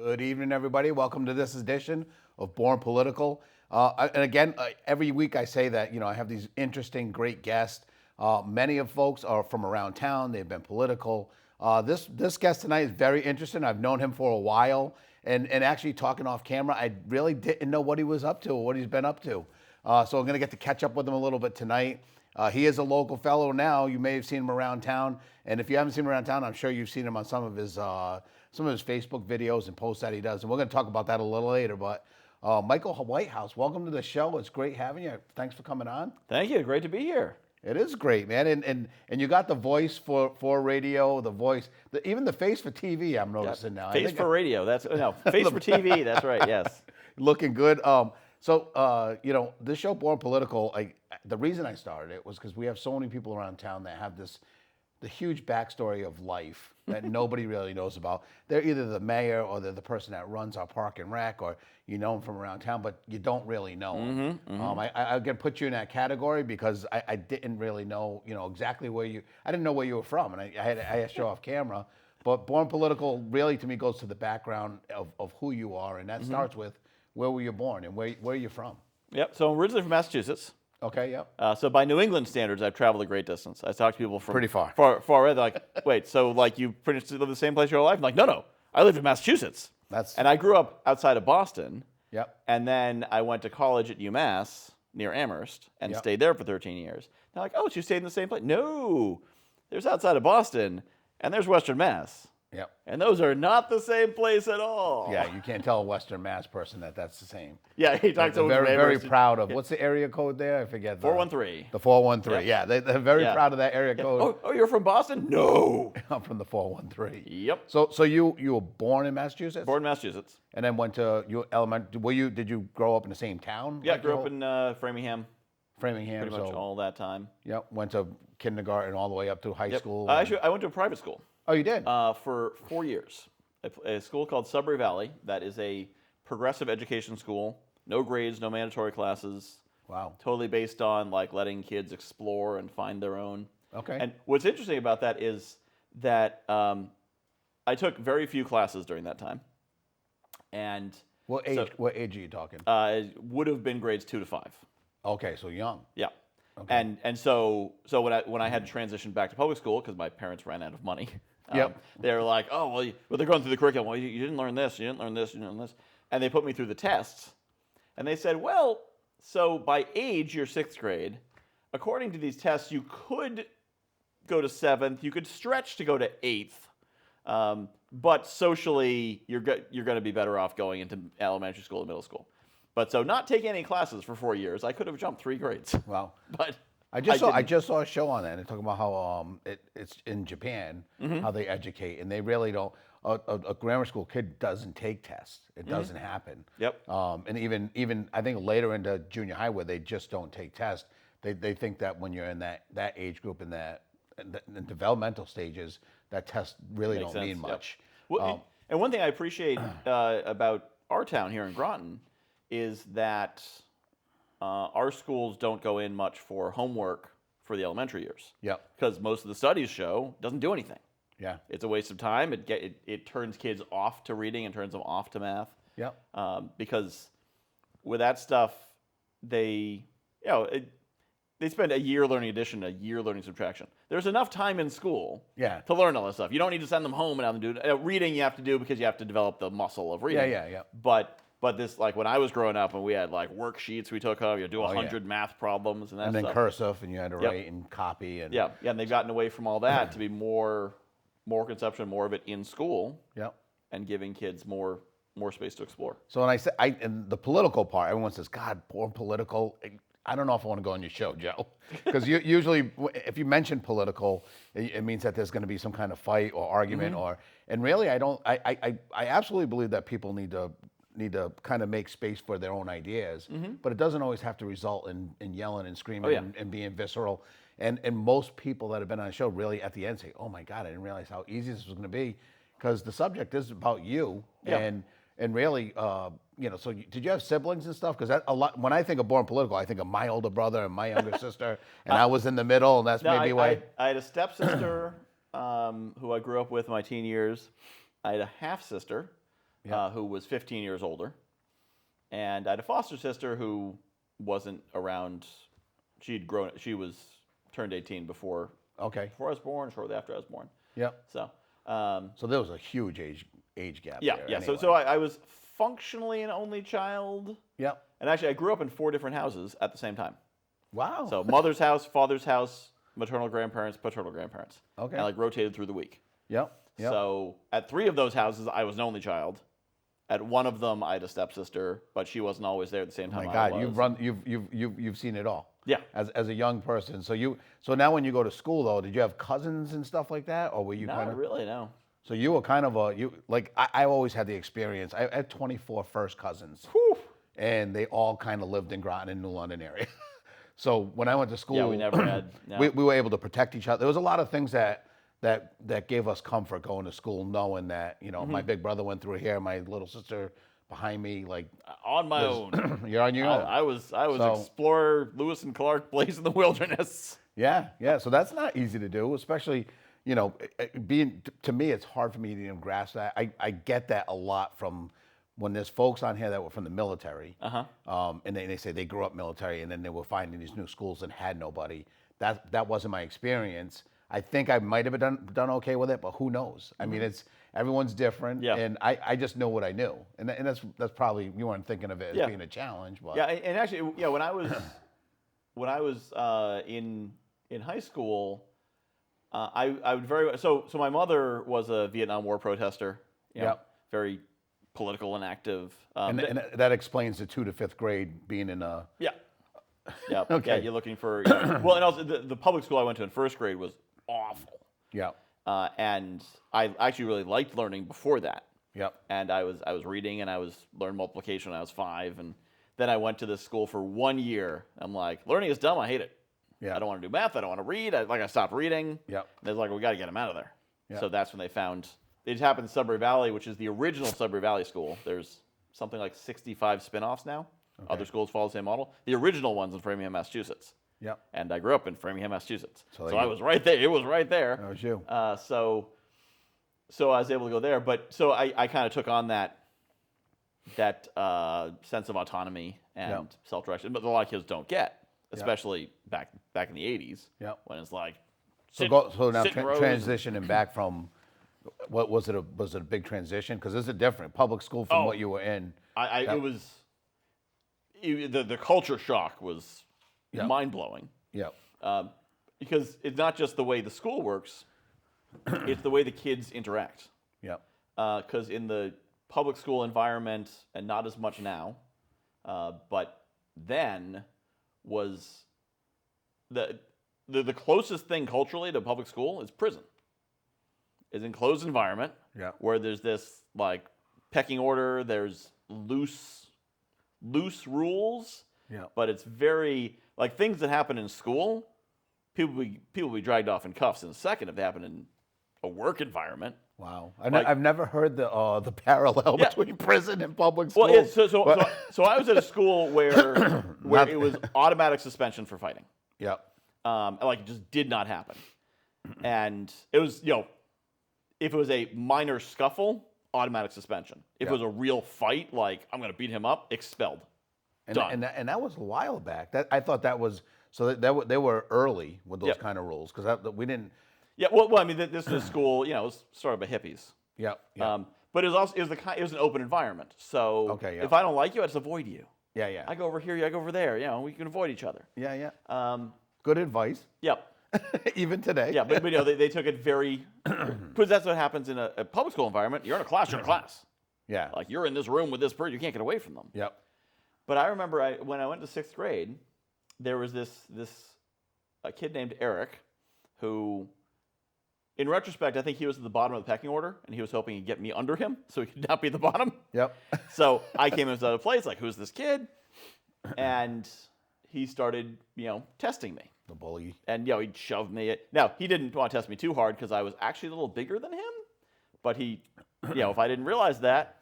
Good evening, everybody. Welcome to this edition of Born Political. And again, every week I say that, I have these interesting, great guests. Many of folks are from around town. They've been political. This guest tonight is very interesting. I've known him for a while. And actually talking off camera, I really didn't know what he was up to or what he's been up to. So I'm going to get to catch up with him a little bit tonight. He is a local fellow now. You may have seen him around town. And if you haven't seen him around town, I'm sure you've seen him on some of his Facebook videos and posts that he does. And we're going to talk about that a little later. But Michael Whitehouse, welcome to the show. It's great having you. Thanks for coming on. Thank you. Great to be here. It is great, man. And you got the voice for radio, the voice, even the face for TV, I'm noticing now. Face for radio. Face for TV. That's right. Yes. Looking good. This show, Born Political, the reason I started it was because we have so many people around town that have the huge backstory of life that nobody really knows about. They're either the mayor or they're the person that runs our park and rec, or you know them from around town, but you don't really know them. I'm going to put you in that category because I didn't really know, exactly I didn't know where you were from, and I had to show off camera. But Born Political really, to me, goes to the background of who you are, and that starts with where were you born and where are you from? Yep. So I'm originally from Massachusetts. Okay, yep. So by New England standards, I've traveled a great distance. I talked to people from pretty far away. They're like, wait, so you pretty much live the same place your whole life? I'm like, no, I lived in Massachusetts. And I grew up outside of Boston. Yep. And then I went to college at UMass near Amherst and stayed there for 13 years. They're like, oh, so you stayed in the same place? No, there's outside of Boston and there's Western Mass. Yep. And those are not the same place at all. Yeah, you can't tell a Western Mass person that's the same. Yeah, he talks to very proud of. What's the area code there? I forget. 413. The 413. Yeah, they're very proud of that area code. Oh, you're from Boston? No. I'm from the 413. Yep. So you were born in Massachusetts? Born in Massachusetts. And then went to elementary. Did you grow up in the same town? Yeah, grew up in Framingham. Framingham. Pretty much all that time. Yep. Went to kindergarten all the way up to high school. Actually, I went to a private school. Oh, you did? For 4 years. A school called Sudbury Valley. That is a progressive education school. No grades, no mandatory classes. Wow. Totally based on letting kids explore and find their own. Okay. And what's interesting about that is that I took very few classes during that time. And what age are you talking? It would have been grades 2 to 5. Okay, so young. Yeah. Okay. And so when I had to transition back to public school because my parents ran out of money, they were like, oh well, they're going through the curriculum. Well, you didn't learn this, you didn't learn this, you didn't learn this, and they put me through the tests, and they said, well, so by age you're 6th grade. According to these tests, you could go to 7th, you could stretch to go to 8th, but socially you're going to be better off going into elementary school and middle school. But so not taking any classes for 4 years, I could have jumped 3 grades. Wow. But I just saw a show on that, and talking about how it's in Japan, how they educate, and they really don't. A grammar school kid doesn't take tests. It doesn't happen. Yep. And even I think later into junior high where they just don't take tests, they think that when you're in that age group in the developmental stages, that tests really don't mean much. Yep. Well, and one thing I appreciate about our town here in Groton is that our schools don't go in much for homework for the elementary years. Yeah. Because most of the studies show it doesn't do anything. Yeah. It's a waste of time. It turns kids off to reading and turns them off to math. Yeah. Because with that stuff, they spend a year learning addition, a year learning subtraction. There's enough time in school to learn all this stuff. You don't need to send them home and have them do it. Reading you have to do because you have to develop the muscle of reading. Yeah. But this, when I was growing up and we had worksheets we took home, you do 100 math problems and that stuff. And then cursive, and you had to write and copy. And and they've gotten away from all that to be more conception, more of it in school. Yep. And giving kids more space to explore. So when I say and the political part, everyone says, "God, Born Political." I don't know if I want to go on your show, Joe, because usually if you mention political, it means that there's going to be some kind of fight or argument, and really I don't. I absolutely believe that people need to kind of make space for their own ideas, but it doesn't always have to result in yelling and screaming and being visceral. And most people that have been on the show really at the end say, "Oh my God, I didn't realize how easy this was going to be," because the subject is about you and really, so did you have siblings and stuff? Because a lot. When I think of Born Political, I think of my older brother and my younger sister, and I was in the middle, and that's maybe why. I had a stepsister who I grew up with in my teen years. I had a half sister who was 15 years older. And I had a foster sister who wasn't around. She was turned 18 before I was born, shortly after I was born. Yep. So So there was a huge age gap yeah, there. yeah. Anyway. So I was functionally an only child. Yep. And actually, I grew up in 4 different houses at the same time. Wow. So mother's house, father's house, maternal grandparents, paternal grandparents. Okay. And rotated through the week. Yep. So at 3 of those houses, I was an only child. At one of them, I had a stepsister, but she wasn't always there at the same time. Oh my God, I was. you've seen it all. Yeah. As a young person, so now when you go to school though, did you have cousins and stuff like that, or were you kind Not of? really, no. So you were kind of I always had the experience. I had 24 first cousins, Whew. and they all kind of lived in Groton and New London area. So when I went to school, Yeah, we never had. No. we were able to protect each other. There was a lot of things that gave us comfort going to school, knowing that my big brother went through here, my little sister behind me, like On my own. you're on your own. I was So- explorer Lewis and Clark, Blaze in the Wilderness. Yeah. So that's not easy to do, especially being to me. It's hard for me to even grasp that. I get that a lot from when there's folks on here that were from the military, and they say they grew up military, and then they were finding these new schools and had nobody. That wasn't my experience. I think I might have done okay with it, but who knows? I mean, everyone's different, Yeah. and I just know what I knew, and that's probably you weren't thinking of it as being a challenge, but Yeah, and actually, when I was in high school, I would very so my mother was a Vietnam War protester. Very political and active. and that explains the 2 to 5th grade being in a Yeah. Yeah. Okay. Yeah, you're looking for. Well, and also the public school I went to in first grade was awful. yeah. And I actually really liked learning before that. Yep. And I was reading and I learned multiplication when I was 5, and then I went to this school for 1 year. I'm like, learning is dumb. I hate it. Yeah. I don't want to do math. I don't want to read. I stopped reading. Yep. And they're like, we got to get him out of there. Yep. So that's when they found. It happened in Sudbury Valley, which is the original Sudbury Valley school. There's something like 65 spin-offs now. Okay. Other schools follow the same model. The original one's in Framingham, Massachusetts. Yep. And I grew up in Framingham, Massachusetts. So So I was right there. It was right there. That was you. So I was able to go there. But so I kind of took on that sense of autonomy and self-direction. But a lot of kids don't get, especially back in the 80s. Yep. When it's like, So now sit in rows. transitioning back from what was it a big transition? Because this is different public school from what you were in. It was the culture shock was mind-blowing. Yep. Because it's not just the way the school works, it's the way the kids interact. Yep. Because in the public school environment, and not as much now, but then was the closest thing culturally to public school is prison. Is enclosed environment where there's this like pecking order, there's loose rules, but it's very like things that happen in school. People be dragged off in cuffs in a second if they happen in a work environment. Wow, I've never heard the parallel between prison and public school. Well, so I was at a school where it was automatic suspension for fighting. Yep. Like it just did not happen, and it was if it was a minor scuffle, automatic suspension. If it was a real fight, like I'm going to beat him up, expelled. Done. And that was a while back. I thought that was so that they were early with those kind of rules because we didn't. Yeah, well, I mean, this is a school, it was started by hippies. Yeah. But it was an open environment. So if I don't like you, I just avoid you. Yeah. I go over here, I go over there. We can avoid each other. Yeah. Good advice. Yep. Even today. Yeah, but they took it very, because that's what happens in a public school environment. You're in a class, you're in a class. Yeah. Like you're in this room with this person, you can't get away from them. Yep. But I remember when I went to 6th grade, there was a kid named Eric who, in retrospect, I think he was at the bottom of the pecking order, and he was hoping he'd get me under him so he could not be at the bottom. Yep. So I came into the place like, who's this kid? And he started, testing me. The bully. And, he'd shove me. Now, he didn't want to test me too hard because I was actually a little bigger than him. But he, if I didn't realize that,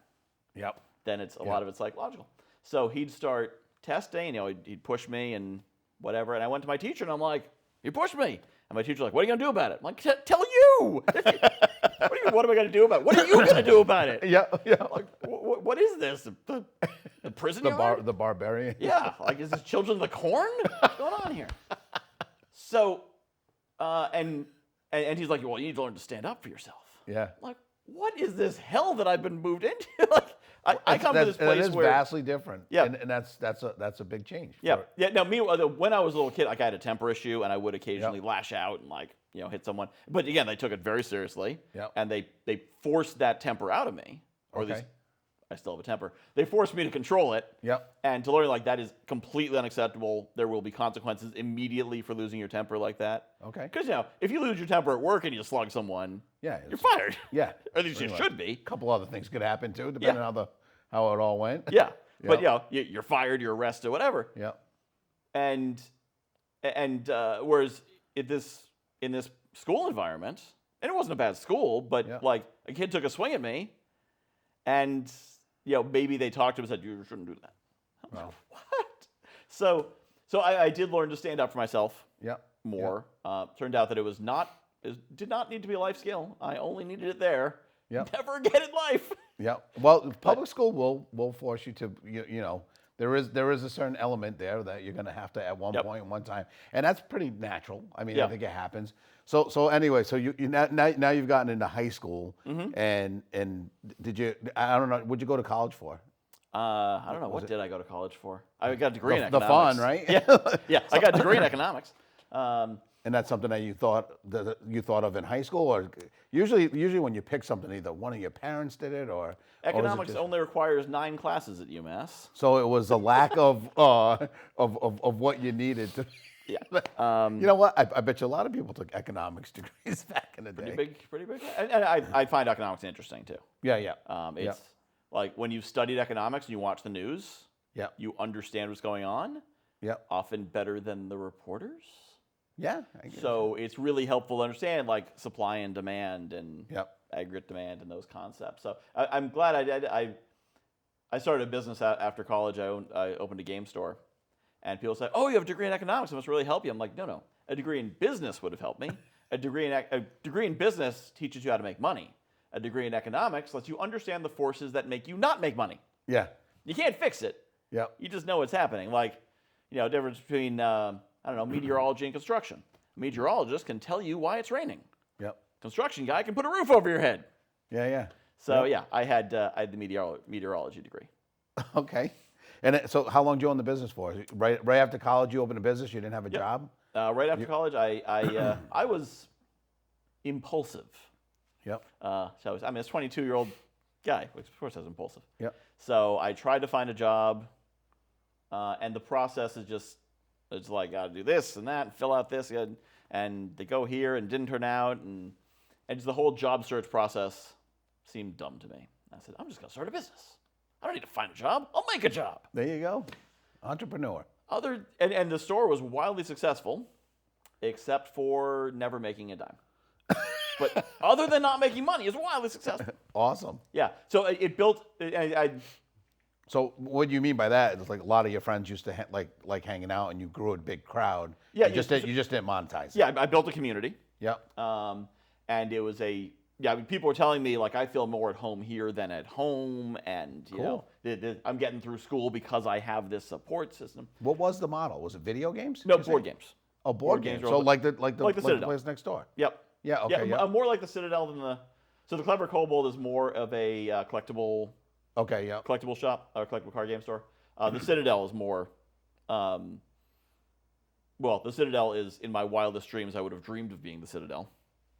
then a lot of it's psychological. So he'd start testing, he'd push me and whatever. And I went to my teacher and I'm like, you pushed me. And my teacher's like, what are you going to do about it? I'm like, tell you. What do do you mean, what am I going to do about it? What are you going to do about it? Yeah, yeah. Like, what is this? The prison yard? The barbarian. Yeah, like, is this Children of the Corn? What's going on here? So, and he's like, well, you need to learn to stand up for yourself. Yeah. Like, what is this hell that I've been moved into? Like, I come to this place it is where vastly different. Yeah. And that's a big change. Yeah. Yeah. Now, me, when I was a little kid, like, I had a temper issue, and I would occasionally lash out and, like, hit someone. But again, they took it very seriously. Yep. And they forced that temper out of me, or at Okay. least I still have a temper. They forced me to control it. Yep. And to learn, like, that is completely unacceptable. There will be consequences immediately for losing your temper like that. Okay. Because, if you lose your temper at work and you slug someone, Yeah. you're fired. Yeah. Or at least you Anyway, should be. A couple other things could happen too, depending on how it all went. Yeah. But, Yep. you're fired, you're arrested, whatever. Yeah. And whereas in this school environment, and it wasn't a bad school, but like, a kid took a swing at me, and maybe they talked to him and said, you shouldn't do that. I was like, what? So I did learn to stand up for myself more. Turned out that it did not need to be a life skill. I only needed it there. Never again in life. Yeah. Well, public school will force you to, there is a certain element there that you're going to have to at one point, one time, and that's pretty natural. I mean, I think it happens. So anyway, so you now you've gotten into high school, and did you? I don't know. What'd you go to college for? I don't know. What did I go to college for? I got a degree in The economics. fun, right? Yeah. I got a degree in economics. And that's something that you thought of in high school, or usually when you pick something, either one of your parents did it, or Economics only requires 9 classes at UMass. So it was a lack of what you needed to. Yeah. You know what? I bet you a lot of people took economics degrees back in the day. Pretty big. And I find economics interesting too. Yeah. It's like, when you've studied economics and you watch the news, Yeah. you understand what's going on. Yeah. Often better than the reporters. Yeah. I guess. So it's really helpful to understand, like, supply and demand and Yep. aggregate demand and those concepts. So I'm glad I did. I started a business after college. I opened a game store, and people say, "Oh, you have a degree in economics. It must really help you." I'm like, no. A degree in business would have helped me. A degree in business teaches you how to make money. A degree in economics lets you understand the forces that make you not make money. Yeah. You can't fix it. Yeah. You just know what's happening. Like, difference between meteorology and construction. A meteorologist can tell you why it's raining. Yep. Construction guy can put a roof over your head. Yeah. So I had the meteorology degree. Okay. And so how long did you own the business for? Right after college, you opened a business. You didn't have a job. Right after college, I was impulsive. Yep. So I'm a 22-year-old guy, which of course I was impulsive. Yep. So I tried to find a job, and the process is just, it's like, got to do this and that, and fill out this, and they go here and didn't turn out, and just the whole job search process seemed dumb to me. I said, I'm just going to start a business. I don't need to find a job. I'll make a job. There you go. Entrepreneur. And the store was wildly successful, except for never making a dime. But other than not making money, it's wildly successful. Awesome. Yeah. So it built. So what do you mean by that? It's like a lot of your friends used to like hanging out, and you grew a big crowd. Yeah. You just didn't monetize it. Yeah. I built a community. Yep. And it was people were telling me, like, I feel more at home here than at home, and I'm getting through school because I have this support system. What was the model? Was it video games? No, board games. Oh, board games. So like the place next door. Yep. Yeah. Okay. Yeah. More like the Citadel than the. So the Clever Kobold is more of a collectible. Okay. Yeah. Collectible shop or collectible card game store. The Citadel is more. The Citadel is, in my wildest dreams, I would have dreamed of being the Citadel,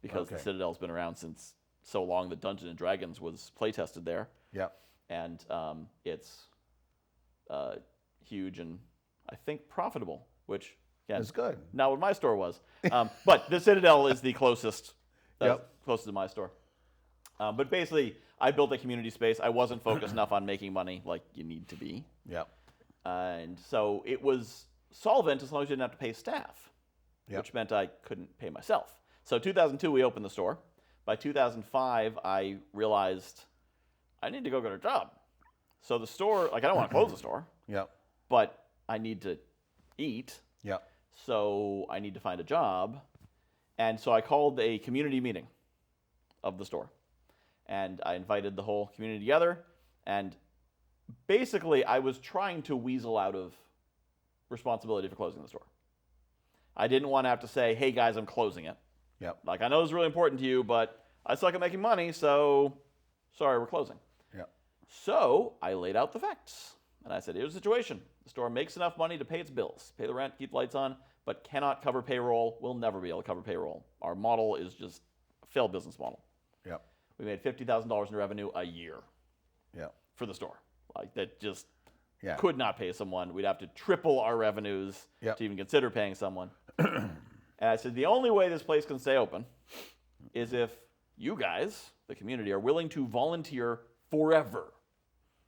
because the Citadel's been around since so long that Dungeons and Dragons was play tested there. Yeah. And it's huge and I think profitable, which is good. Not what my store was. But the Citadel is the closest to my store. But basically, I built a community space. I wasn't focused enough on making money like you need to be. Yep. And so it was solvent as long as you didn't have to pay staff, which meant I couldn't pay myself. So 2002, we opened the store. By 2005, I realized I need to go get a job. So the store, like, I don't want to close the store. Yep. But I need to eat. Yep. So I need to find a job. And so I called a community meeting of the store. and I invited the whole community together, and basically I was trying to weasel out of responsibility for closing the store. I didn't want to have to say, hey guys, I'm closing it. Yep. Like, I know it's really important to you, but I suck at making money, so sorry, we're closing. Yep. So I laid out the facts. And I said, here's the situation. The store makes enough money to pay its bills, pay the rent, keep the lights on, but cannot cover payroll, will never be able to cover payroll. Our model is just a failed business model. Yep. We made $50,000 in revenue a year Yep. for the store. Like, that just Yeah. could not pay someone. We'd have to triple our revenues Yep. to even consider paying someone. And I said, the only way this place can stay open is if you guys, the community, are willing to volunteer forever.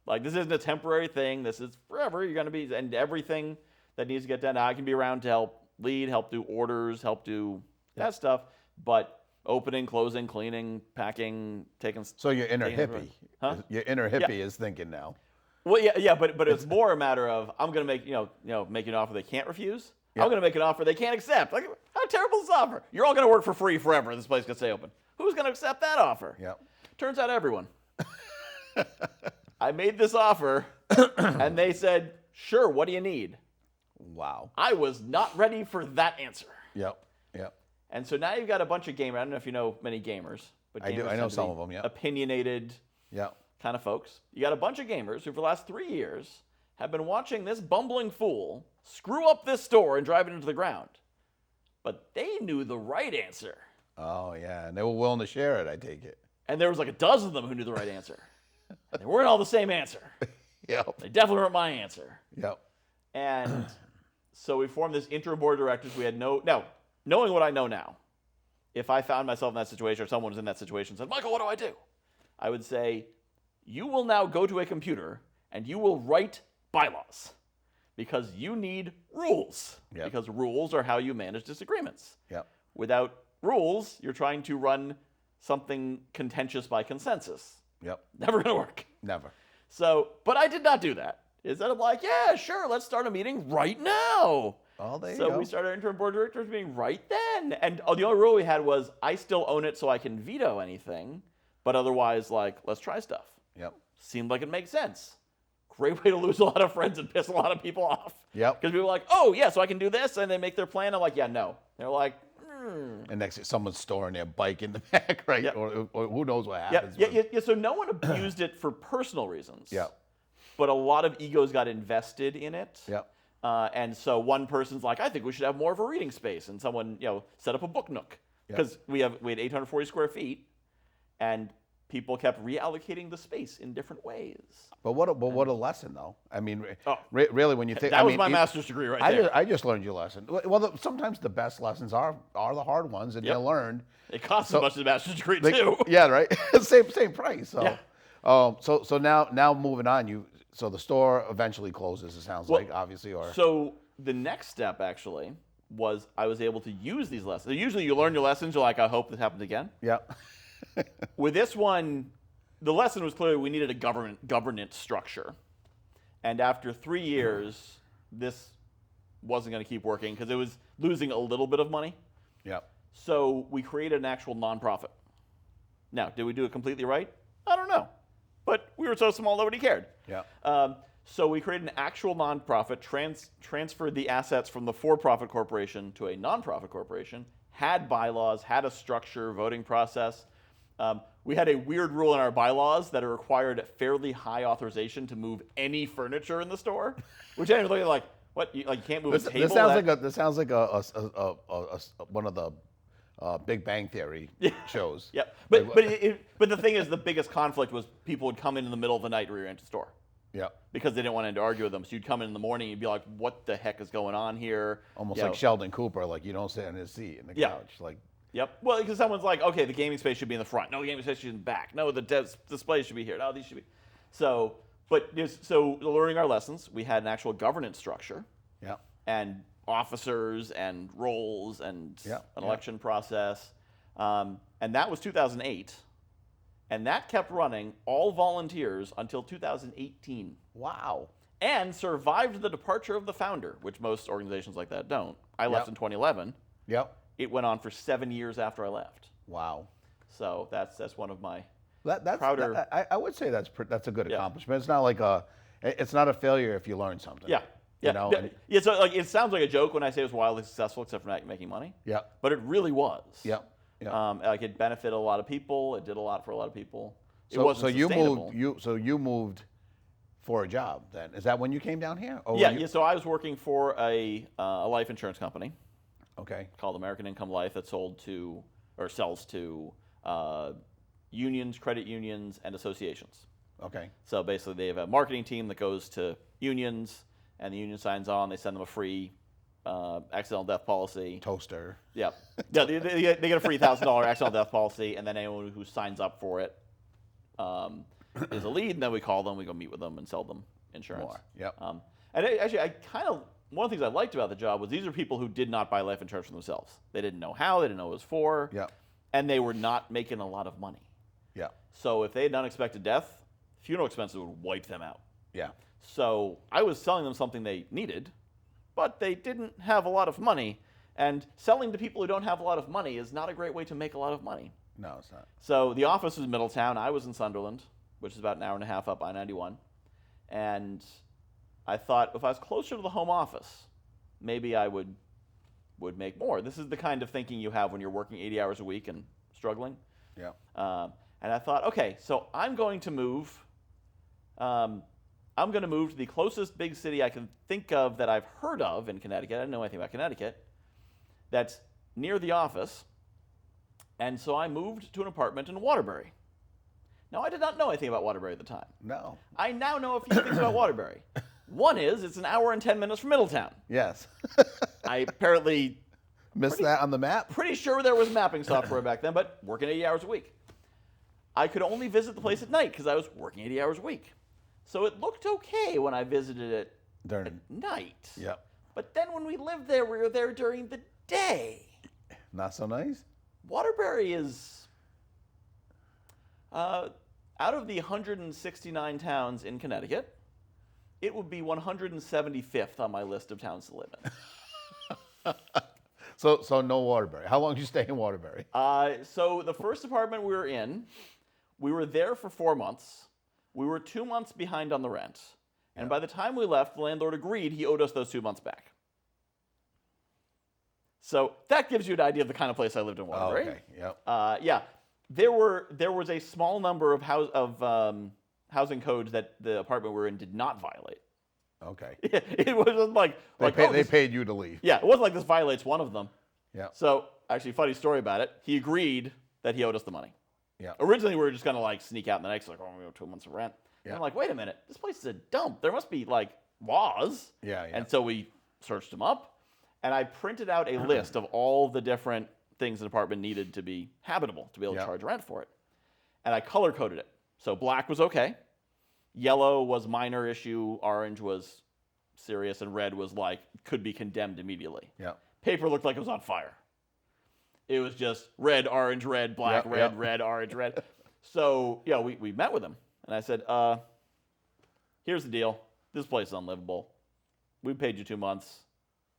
Like, this isn't a temporary thing. This is forever. You're going to be, and everything that needs to get done, I can be around to help lead, help do orders, help do that stuff. But opening, closing, cleaning, packing, taking. So your inner taking hippie, Huh? your inner hippie is thinking now. Well, yeah, but it's more a matter of, I'm going to make, make an offer they can't refuse. Yep. I'm going to make an offer they can't accept. Like, how terrible is this offer? You're all going to work for free forever. This place can stay open. Who's going to accept that offer? Yep. Turns out everyone. I made this offer, and they said, sure, what do you need? Wow. I was not ready for that answer. Yep. Yep. And so now you've got a bunch of gamers. I don't know if you know many gamers, but I do. gamers I know tend to some be of them, yeah. opinionated Yep. kind of folks. You got a bunch of gamers who, for the last 3 years, have been watching this bumbling fool screw up this store and drive it into the ground. But they knew the right answer. Oh yeah, and they were willing to share it. I take it. And there was like a dozen of them who knew the right answer. And they weren't all the same answer. Yep. They definitely weren't my answer. Yep. And so we formed this interim board of directors. We had knowing what I know now, if I found myself in that situation or someone was in that situation and said, Michael, what do I do? I would say, you will now go to a computer and you will write bylaws because you need rules. Yep. Because rules are how you manage disagreements. Yep. Without rules, you're trying to run something contentious by consensus. Yep. Never going to work. Never. So, but I did not do that. Instead of like, yeah, sure, let's start a meeting right now. Oh, there you So go. we started our interim board of directors meeting right then. And the only rule we had was I still own it so I can veto anything. But otherwise, like, let's try stuff. Yep. Seemed like it makes sense. Great way to lose a lot of friends and piss a lot of people off. Yep. Because people are like, oh, yeah, so I can do this. And they make their plan. I'm like, yeah, no. They're like, And next, someone's storing their bike in the back, right? Yep. Or who knows what yeah, happens. yeah. So no one abused it for personal reasons. Yeah. But a lot of egos got invested in it. Yep. And so one person's like, I think we should have more of a reading space. And someone, set up a book nook. Yep. Because we had 840 square feet. And people kept reallocating the space in different ways. But what a lesson, though. I mean, Oh. really, when you think That I was mean, my master's degree right there. I just learned your lesson. Well, sometimes the best lessons are the hard ones, and Yep. they're learned. It costs as much as a master's degree, too. Yeah, right. same price. So, Yeah. So now moving on, so the store eventually closes. It sounds like, obviously, or So the next step, actually, was I was able to use these lessons. So usually you learn your lessons, you're like, I hope this happens again. yeah, With this one, the lesson was clearly we needed a governance structure. And after 3 years, this wasn't going to keep working because it was losing a little bit of money. yeah, So we created an actual nonprofit. Now, did we do it completely right? I don't know. But we were so small, nobody cared. yeah, So we created an actual nonprofit, transferred the assets from the for-profit corporation to a nonprofit corporation, had bylaws, had a structure, voting process. We had a weird rule in our bylaws that it required fairly high authorization to move any furniture in the store, which I was looking like, what? You can't move a table? This sounds like one of the Big Bang Theory shows. Yep. But the thing is, the biggest conflict was people would come in the middle of the night to rearrange the store. Yeah. Because they didn't want to argue with them. So you'd come in the morning, you'd be like, what the heck is going on here? Almost like Sheldon Cooper, like you don't sit on his seat in the couch. Like, yep. Well, because someone's like, okay, the gaming space should be in the front. No, the gaming space should be in the back. No, the display should be here. No, these should be. So learning our lessons, we had an actual governance structure. yeah, And officers and roles and an election process. And that was 2008. And that kept running, all volunteers, until 2018. wow, And survived the departure of the founder, which most organizations like that don't. I left in 2011. yep, It went on for 7 years after I left. wow. So that's one of my prouder. I would say that's a good Yeah. accomplishment. It's not like it's not a failure if you learn something. Yeah. Yeah. You know? Yeah. So like, it sounds like a joke when I say it was wildly successful, except for not making money. Yeah. But it really was. Yeah. Yeah. Like it benefited a lot of people. It did a lot for a lot of people. It So wasn't sustainable. you moved for a job then. Is that when you came down here? Or Yeah. when you- Yeah. So I was working for a life insurance company Okay. called American Income Life that sells to unions, credit unions, and associations. Okay. So basically, they have a marketing team that goes to unions, and the union signs on. They send them a free accidental death policy. Toaster. Yeah, yeah. They get a free $1,000 accidental death policy, and then anyone who signs up for it is a lead. And then we call them, we go meet with them, and sell them insurance. More. Yep. And actually, one of the things I liked about the job was these are people who did not buy life insurance for themselves. They didn't know how. They didn't know what it was for. Yep. And they were not making a lot of money. Yeah. So if they had an unexpected death, funeral expenses would wipe them out. Yeah. So I was selling them something they needed, but they didn't have a lot of money. And selling to people who don't have a lot of money is not a great way to make a lot of money. No, it's not. So the office was in Middletown. I was in Sunderland, which is about an hour and a half up I-91. And I thought if I was closer to the home office, maybe I would make more. This is the kind of thinking you have when you're working 80 hours a week and struggling. Yeah. And I thought, okay, so I'm going to move. I'm going to move to the closest big city I can think of that I've heard of in Connecticut. I didn't know anything about Connecticut. That's near the office. And so I moved to an apartment in Waterbury. Now, I did not know anything about Waterbury at the time. No. I now know a few things about Waterbury. One is it's an hour and 10 minutes from Middletown. Yes. I apparently Missed that on the map? pretty sure there was mapping software back then, but working 80 hours a week. I could only visit the place at night because I was working 80 hours a week. So it looked okay when I visited it at night. Yep. But then when we lived there, we were there during the day. Not so nice? Waterbury is, out of the 169 towns in Connecticut, it would be 175th on my list of towns to live in. So no Waterbury. How long did you stay in Waterbury? So the first apartment we were in, we were there for 4 months. We were 2 months behind on the rent. And by the time we left, the landlord agreed he owed us those 2 months back. So that gives you an idea of the kind of place I lived in Waterbury. Okay. Yep. Yeah, there was a small number of housing codes that the apartment we were in did not violate. Okay. It wasn't like They paid you to leave. Yeah, it wasn't like this violates one of them. Yeah. So actually, funny story about it. He agreed that he owed us the money. Yeah. Originally, we were just gonna like sneak out in the night, like, oh, we owe 2 months of rent. And Yeah. I'm like, wait a minute, this place is a dump. There must be like laws. Yeah. And so we searched them up, and I printed out a list of all the different things an apartment needed to be habitable to be able to charge rent for it. And I color coded it. So black was okay, yellow was minor issue, orange was serious, and red was like could be condemned immediately. Yeah. Paper looked like it was on fire. It was just red, orange, red, black, Yep, red, yep. red, orange, red. So yeah, we met with him, and I said, here's the deal. This place is unlivable. We paid you 2 months.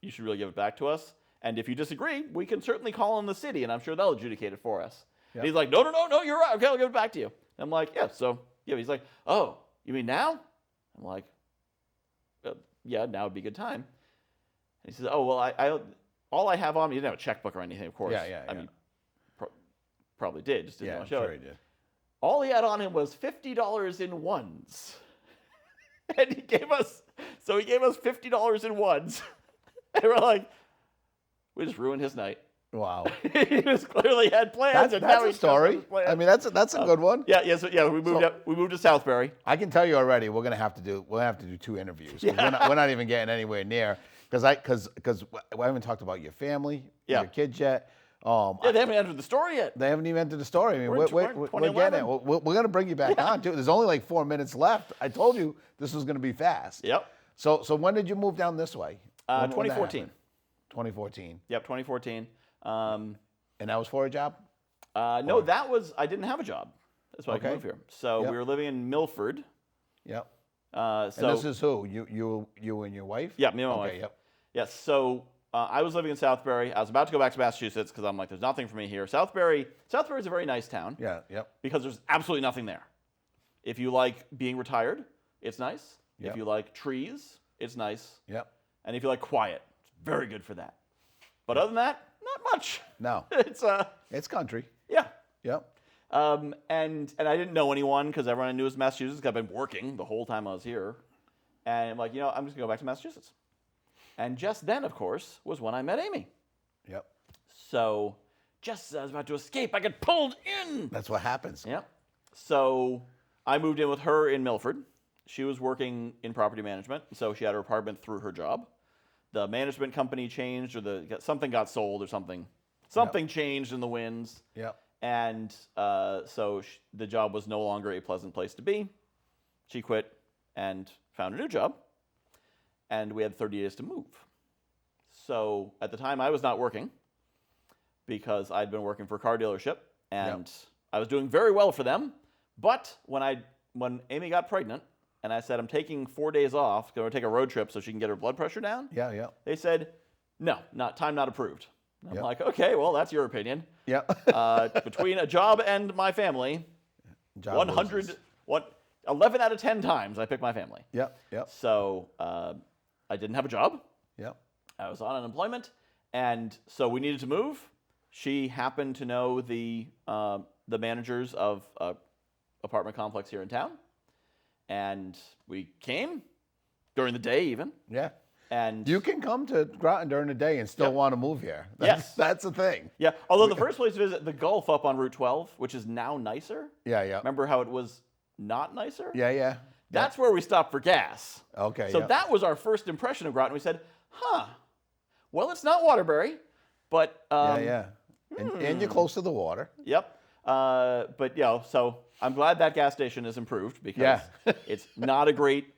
You should really give it back to us. And if you disagree, we can certainly call in the city, and I'm sure they'll adjudicate it for us. Yep. And he's like, no, you're right. Okay, I'll give it back to you. And I'm like, yeah. So yeah, he's like, oh, you mean now? I'm like, yeah, now would be a good time. And he says, oh, well, I all I have on me, he didn't have a checkbook or anything, of course. Yeah. I mean, probably did, just didn't Yeah, want I'm to show sure it. he did. All he had on him was $50 in ones. And he gave us $50 in ones. And we're like, we just ruined his night. Wow. He just clearly had plans. That's a story. I mean, that's a good one. Yeah. We moved to Southbury. I can tell you already, we'll have to do 2 interviews. 'Cause we're not even getting anywhere near because we haven't talked about your family, your kids yet. Yeah, they haven't entered the story yet. They haven't even entered the story. I mean, We're in we're 2011. getting it. We're going to bring you back on too. There's only like 4 minutes left. I told you this was going to be fast. Yep. So when did you move down this way? When that 2014. happened? 2014. Yep, 2014. And that was for a job? No, I didn't have a job. That's why I could Okay. move here. So Yep. we were living in Milford. Yep. So And this is who? You and your wife? Yeah, me and my Okay, wife. yep. Yes. So I was living in Southbury. I was about to go back to Massachusetts because I'm like, there's nothing for me here. Southbury is a very nice town. Yeah. Yep. Because there's absolutely nothing there. If you like being retired, it's nice. Yep. If you like trees, it's nice. Yep. And if you like quiet, it's very good for that. But other than that, not much. No. It's country. yeah. Yep. And I didn't know anyone because everyone I knew was Massachusetts. 'Cause I've been working the whole time I was here, and I'm like, I'm just gonna go back to Massachusetts. And just then, of course, was when I met Amy. Yep. So just as I was about to escape, I got pulled in. That's what happens. Yep. So I moved in with her in Milford. She was working in property management, so she had her apartment through her job. The management company changed, or something got sold, or something. Something changed in the winds. Yep. And so the job was no longer a pleasant place to be. She quit and found a new job. And we had 30 days to move. So at the time, I was not working because I'd been working for a car dealership. And I was doing very well for them. But when Amy got pregnant, and I said, I'm taking 4 days off, going to take a road trip so she can get her blood pressure down. Yeah. They said, no, time not approved. I'm Yep. like, okay, well, that's your opinion. Yep. Between a job and my family, Job 11 out of 10 times I picked my family. Yep. Yep. So I didn't have a job. Yep. I was on unemployment, and so we needed to move. She happened to know the managers of an apartment complex here in town, and we came during the day even. Yeah. And You can come to Groton during the day and still want to move here. Yes. That's the thing. yeah, although the first place to visit, the Gulf up on Route 12, which is now nicer. Yeah. Yeah. Remember how it was not nicer? Yeah. Yeah. That's where we stopped for gas. Okay. So yep. that was our first impression of Groton. We said, well, it's not Waterbury, but yeah. And you're close to the water. Yep. But so I'm glad that gas station is improved because it's not a great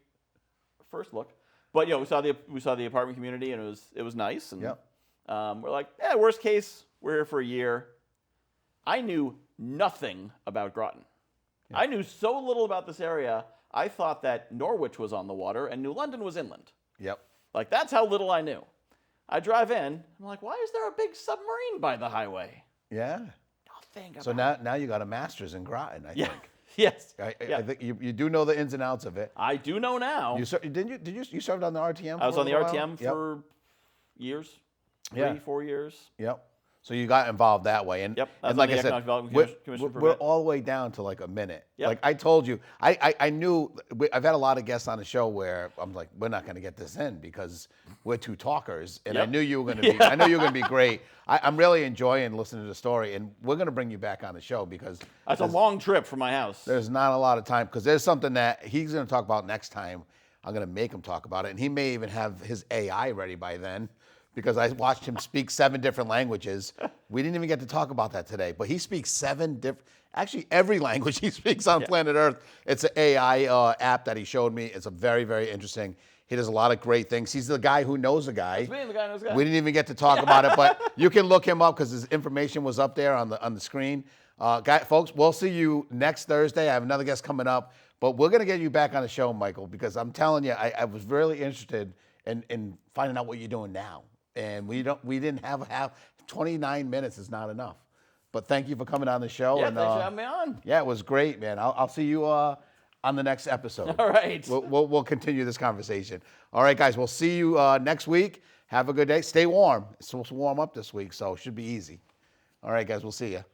first look. But we saw the apartment community, and it was nice. And we're like, worst case, we're here for a year. I knew nothing about Groton. I knew so little about this area. I thought that Norwich was on the water and New London was inland. Yep. Like, that's how little I knew. I drive in. I'm like, why is there a big submarine by the highway? Yeah. Nothing about So now you got a master's in Groton, I think. Yes. I think you do know the ins and outs of it. I do know now. You served on the RTM? I was on the for a while? RTM for years. 3-4 years. Yep. So you got involved that way, and Yep. and like I said, we're for all the way down to like a minute. Yep. Like I told you, I knew I've had a lot of guests on the show where I'm like, we're not going to get this in because we're two talkers, and I knew you were going to be. I knew you were going to be great. I'm really enjoying listening to the story, and we're going to bring you back on the show because That's a long trip from my house. there's not a lot of time because there's something that he's going to talk about next time. I'm going to make him talk about it, and he may even have his AI ready by then. Because I watched him speak 7 different languages. We didn't even get to talk about that today. But he speaks 7 different, actually every language he speaks on planet Earth. It's an AI app that he showed me. It's a very, very interesting. He does a lot of great things. He's the guy who knows a guy. That's me, the guy who knows a guy. We didn't even get to talk about it, but you can look him up because his information was up there on the screen. Folks, we'll see you next Thursday. I have another guest coming up. But we're going to get you back on the show, Michael, because I'm telling you, I was really interested in finding out what you're doing now. And we didn't have 29 minutes is not enough. But thank you for coming on the show. Yeah, and, thanks for having me on. Yeah, it was great, man. I'll see you on the next episode. All right. We'll continue this conversation. All right, guys. We'll see you next week. Have a good day. Stay warm. It's supposed to warm up this week, so it should be easy. All right, guys. We'll see you.